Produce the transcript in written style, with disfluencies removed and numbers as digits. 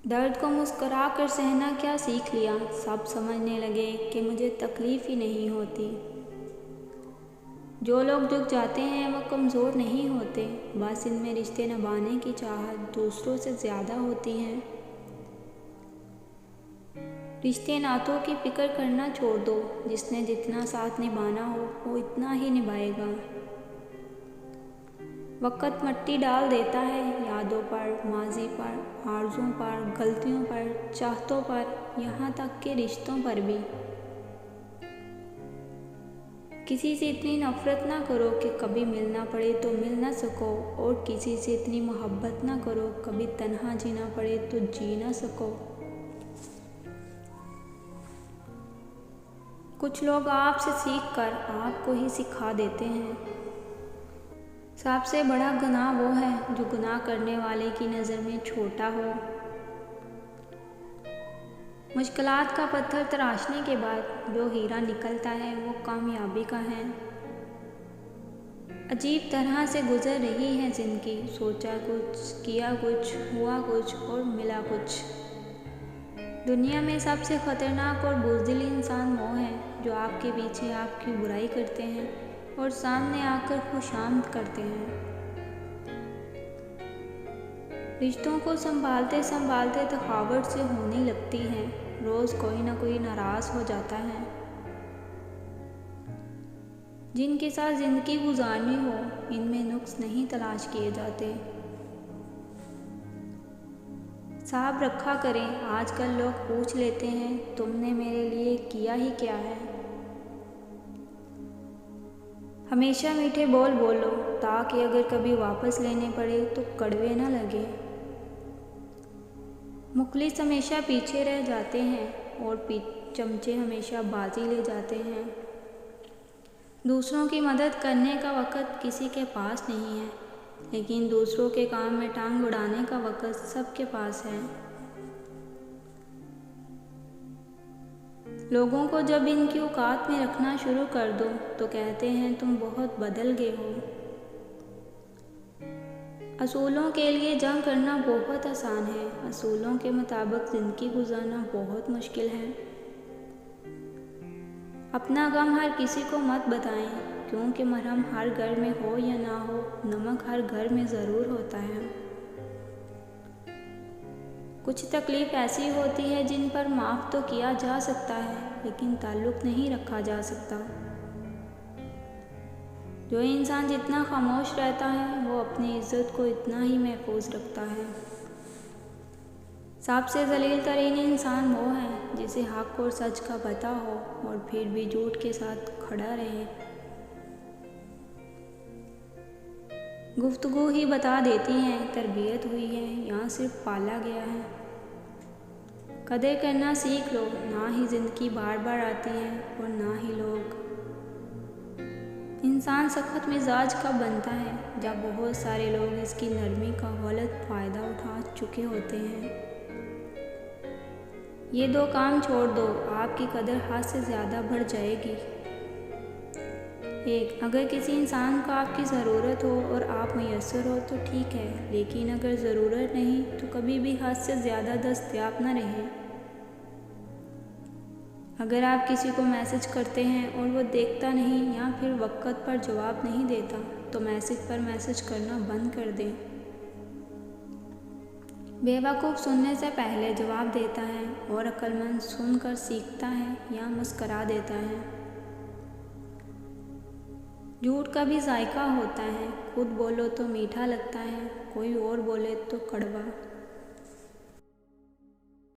दर्द को मुस्कुरा कर सहना क्या सीख लिया, सब समझने लगे कि मुझे तकलीफ़ ही नहीं होती। जो लोग झुक जाते हैं वो कमज़ोर नहीं होते, बस इनमें रिश्ते निभाने की चाहत दूसरों से ज़्यादा होती है। रिश्ते नातों की फिक्र करना छोड़ दो, जिसने जितना साथ निभाना हो वो इतना ही निभाएगा। वक़्त मिट्टी डाल देता है यादों पर, माज़ी पर, आरज़ुओं पर, गलतियों पर, चाहतों पर, यहाँ तक के रिश्तों पर भी। किसी से इतनी नफ़रत ना करो कि कभी मिलना पड़े तो मिल ना सको, और किसी से इतनी मोहब्बत ना करो कभी तन्हा जीना पड़े तो जी ना सको। कुछ लोग आपसे सीख कर आपको ही सिखा देते हैं। सबसे बड़ा गुनाह वो है जो गुनाह करने वाले की नज़र में छोटा हो। मुश्किलात का पत्थर तराशने के बाद जो हीरा निकलता है वो कामयाबी का है। अजीब तरह से गुजर रही है ज़िंदगी, सोचा कुछ, किया कुछ, हुआ कुछ और मिला कुछ। दुनिया में सबसे ख़तरनाक और बुज़दिल इंसान वो हैं जो आपके पीछे आपकी बुराई करते हैं और सामने आकर खुशामद करते हैं। रिश्तों को संभालते संभालते थकावट से होने लगती है, रोज़ कोई ना कोई नाराज़ हो जाता है। जिनके साथ ज़िंदगी गुजारनी हो इनमें नुक्स नहीं तलाश किए जाते। साहब रखा करें, आजकल लोग पूछ लेते हैं तुमने मेरे लिए किया ही क्या है। हमेशा मीठे बोल बोलो ताकि अगर कभी वापस लेने पड़े तो कड़वे ना लगे। मुखलिस हमेशा पीछे रह जाते हैं और चमचे हमेशा बाजी ले जाते हैं। दूसरों की मदद करने का वक़्त किसी के पास नहीं है, लेकिन दूसरों के काम में टांग उड़ाने का वक़्त सबके पास है। लोगों को जब इनकी औकात में रखना शुरू कर दो तो कहते हैं तुम बहुत बदल गए हो। असूलों के लिए जंग करना बहुत आसान है, असूलों के मुताबिक ज़िंदगी गुजारना बहुत मुश्किल है। अपना गम हर किसी को मत बताएं, क्योंकि मरहम हर घर में हो या ना हो, नमक हर घर में ज़रूर होता है। कुछ तकलीफ़ ऐसी होती है जिन पर माफ़ तो किया जा सकता है, लेकिन ताल्लुक़ नहीं रखा जा सकता। जो इंसान जितना खामोश रहता है वो अपनी इज़्ज़त को इतना ही महफूज रखता है। सबसे ज़लील तरीन इंसान वो है जिसे हक़ और सच का पता हो और फिर भी झूठ के साथ खड़ा रहे। गुफ्तगू ही बता देती है तरबियत हुई है या सिर्फ पाला गया है। कदर करना सीख लो, ना ही ज़िंदगी बार बार आती है और ना ही लोग। इंसान सख्त मिजाज कब बनता है, जब बहुत सारे लोग इसकी नरमी का गलत फ़ायदा उठा चुके होते हैं। ये दो काम छोड़ दो, आपकी कदर हद से ज़्यादा बढ़ जाएगी। एक, अगर किसी इंसान को आपकी ज़रूरत हो और आप मैसर हो तो ठीक है, लेकिन अगर ज़रूरत नहीं तो कभी भी हद से ज़्यादा दस्तयाब न रहें। अगर आप किसी को मैसेज करते हैं और वो देखता नहीं या फिर वक़्त पर जवाब नहीं देता तो मैसेज पर मैसेज करना बंद कर दें। बेवकूफ़ सुनने से पहले जवाब देता है और अक्लमंद सुनकर सीखता है या मुस्करा देता है। झूठ का भी जायका होता है, खुद बोलो तो मीठा लगता है, कोई और बोले तो कड़वा।